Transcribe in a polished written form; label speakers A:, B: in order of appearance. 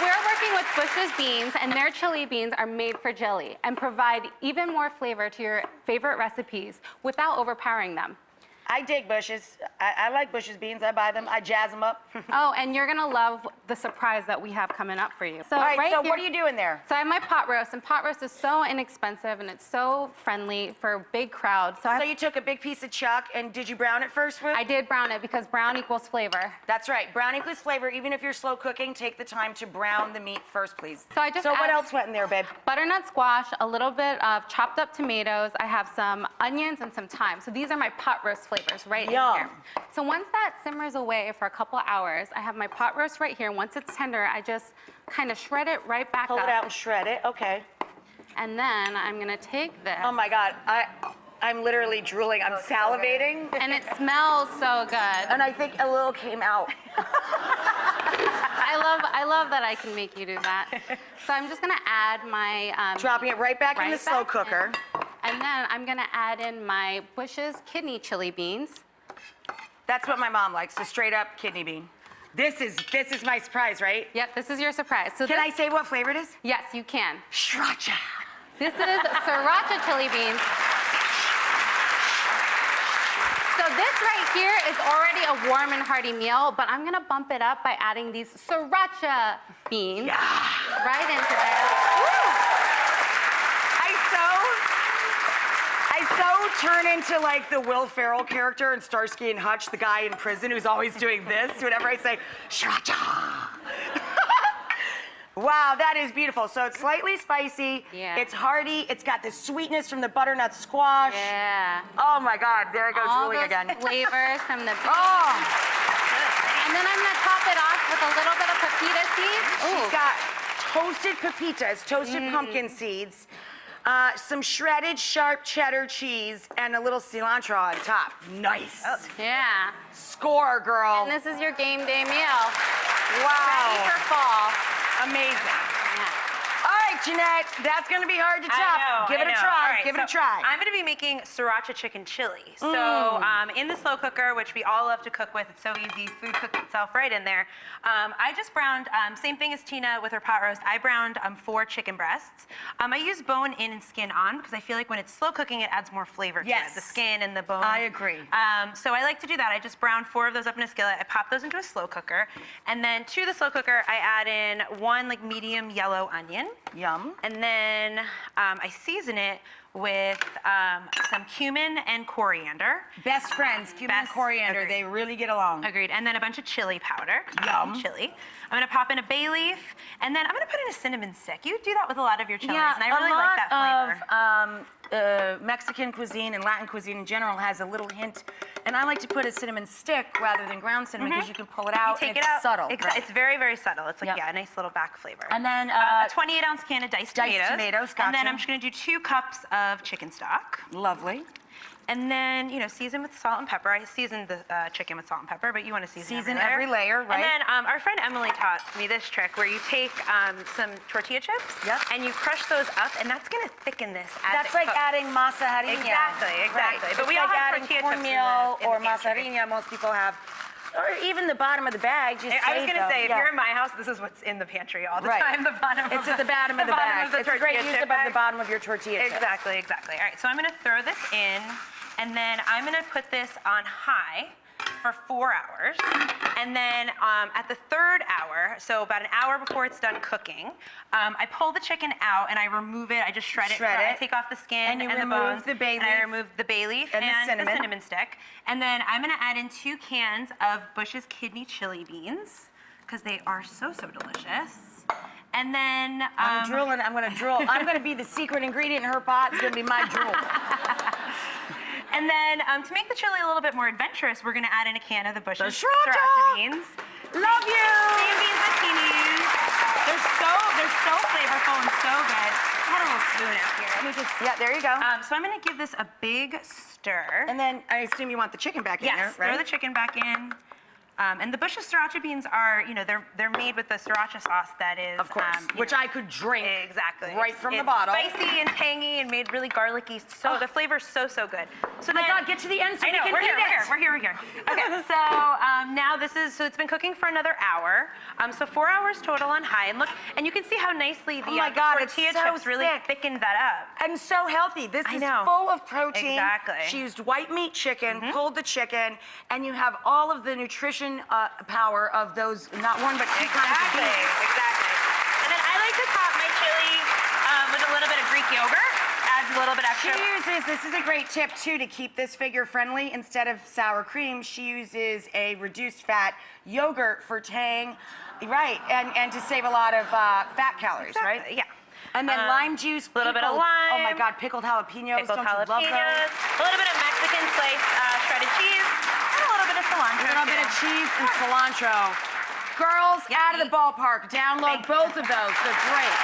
A: we're working with Bush's beans, and their chili beans are made for chili and provide even more flavor to your favorite recipes without overpowering them.
B: I dig Bush's. I like Bush's beans. I buy them. I jazz them up.
A: Oh, and you're gonna love the surprise that we have coming up for you. So,
B: All right, so
A: here,
B: what are you doing there?
A: So I have my pot roast, and pot roast is so inexpensive, and it's so friendly for a big crowd. So
B: you took a big piece of chuck, and did you brown it first, Ruth?
A: I did brown it because brown equals flavor.
B: That's right. Brown equals flavor. Even if you're slow cooking, take the time to brown the meat first, please.
A: So I just
B: So what else went in there, babe?
A: Butternut squash, a little bit of chopped up tomatoes. I have some onions and some thyme. So these are my pot roast flavors right in here. So once that simmers away for a couple hours, I have my pot roast right here. Once it's tender, I just kind of shred it right back up.
B: Pull it out and shred it. Okay.
A: And then I'm gonna take this.
B: Oh my God, I'm literally drooling. I'm salivating.
A: And it smells so good.
B: And I think a little came out.
A: I love that I can make you do that. So I'm just gonna add my
B: dropping it right back in the slow cooker.
A: And then I'm gonna add in my Bush's kidney chili beans.
B: That's what my mom likes, the straight up kidney bean. This is my surprise, right?
A: Yep, this is your surprise. So
B: can I say what flavor it is?
A: Yes, you can.
B: Sriracha.
A: This is sriracha chili beans. So this right here is already a warm and hearty meal, but I'm gonna bump it up by adding these sriracha beans right into there. Woo!
B: I so turn into like the Will Ferrell character in Starsky and Hutch, the guy in prison who's always doing this whenever I say sriracha. Wow, that is beautiful. So it's slightly spicy.
A: Yeah.
B: It's hearty. It's got the sweetness from the butternut squash.
A: Yeah.
B: Oh my God, there I go drooling again.
A: Flavors from the beans.
B: Oh.
A: And then I'm gonna top it off with a little bit of pepita seeds.
B: She's got toasted pepitas, toasted pumpkin seeds, some shredded sharp cheddar cheese, and a little cilantro on top. Nice.
A: Oh, yeah.
B: Score, girl.
A: And this is your game day meal.
B: Wow.
A: Ready for fall.
B: Amazing.
A: Yeah.
B: All right, Jeanette, that's going to be hard to top. Give it a try.
C: All right,
B: Give it a try.
C: I'm going to be making sriracha chicken chili. So in the slow cooker, which we all love to cook with, it's so easy. Food cooks itself right in there. I just browned, same thing as Tina with her pot roast. I browned 4 chicken breasts. I use bone in and skin on because I feel like when it's slow cooking, it adds more flavor to it. The skin and the bone.
B: I agree.
C: So I like to do that. I just browned 4 of those up in a skillet. I pop those into a slow cooker. And then to the slow cooker, I add in 1 like medium yellow onion.
B: Yum.
C: And then I season it with some cumin and coriander.
B: Best friends, cumin and coriander.
C: Agreed.
B: They really get along.
C: Agreed. And then a bunch of chili powder.
B: Yum.
C: Chili. I'm gonna pop in a bay leaf, and then I'm gonna put in a cinnamon stick. You do that with a lot of your chilies, and I really like that flavor.
B: Mexican cuisine and Latin cuisine in general has a little hint, and I like to put a cinnamon stick rather than ground cinnamon because you can pull it out and it's subtle.
C: It's very, very subtle. It's like, a nice little back flavor.
B: And then
C: a 28-ounce can of diced tomatoes.
B: Gotcha.
C: And then I'm just gonna do 2 cups of chicken stock.
B: Lovely.
C: And then, season with salt and pepper. I seasoned the chicken with salt and pepper, but you want to season
B: every layer, right?
C: And then our friend Emily taught me this trick where you take some tortilla chips and you crush those up, and that's going to thicken this as
B: That's like adding masa harina.
C: Exactly.
B: Right.
C: But we
B: like
C: all have
B: adding
C: tortilla
B: cornmeal
C: chips in
B: or
C: the
B: masa
C: pantry.
B: harina. Most people have, or even the bottom of the bag.
C: I was going to say, if you're in my house, this is what's in the pantry all the time. The bottom.
B: It's at the bottom of the bag. It's a great use above the bottom of your tortilla chips.
C: Exactly. All right, so I'm going to throw this in. And then I'm gonna put this on high for 4 hours. And then at the 3rd hour, so about an hour before it's done cooking, I pull the chicken out and I remove it. I just shred it. I take off the skin and the bones.
B: The bay leaf.
C: And I remove the bay leaf and the cinnamon stick. And then I'm gonna add in 2 cans of Bush's kidney chili beans because they are so delicious. And then
B: I'm drooling. I'm gonna drool. I'm gonna be the secret ingredient in her pot. It's gonna be my drool.
C: And then to make the chili a little bit more adventurous, we're gonna add in a can of the Bush's
B: sriracha
C: beans.
B: Love you.
C: Same beans zucchinis. They're so flavorful and so good. I had a little spoon out here. Let me just.
B: There you go.
C: So I'm gonna give this a big stir.
B: And then I assume you want the chicken back in there, right?
C: Throw the chicken back in. And the Bush's sriracha beans are, they're made with the sriracha sauce that is,
B: Of course, which I could drink
C: exactly
B: right from the
C: it's
B: bottle.
C: Spicy and tangy and made really garlicky. So the flavor's so good. So
B: Oh my God, get to the end so
C: I know,
B: we can
C: we're
B: eat
C: here,
B: it.
C: we're here. Okay, so now so it's been cooking for another hour. So 4 hours total on high. And you can see how nicely the
B: Oh my God, it's
C: tortilla
B: so
C: chips really
B: thick.
C: thickened that up.
B: And so healthy. This
C: I
B: is
C: know.
B: full of protein.
C: Exactly.
B: She used white meat chicken, pulled the chicken, and you have all of the nutrition power of those, not one, but two kinds of beans.
C: Exactly. And then I like to top my chili with a little bit of Greek yogurt. Adds a little bit extra.
B: This is a great tip too, to keep this figure friendly. Instead of sour cream, she uses a reduced fat yogurt for tang, right, and to save a lot of fat calories, right?
C: Yeah.
B: And then lime juice,
C: a little bit of
B: pickled-
C: lime.
B: Oh my God, pickled jalapenos.
C: Pickled
B: Don't you love those?
C: jalapenos. A little bit of Mexican sliced shredded cheese. And a little bit of cilantro.
B: A little bit of
C: too.
B: cheese and cilantro. Girls,
C: Yeah,
B: out of the ballpark. Download
C: Thank you.
B: both of those. They're great.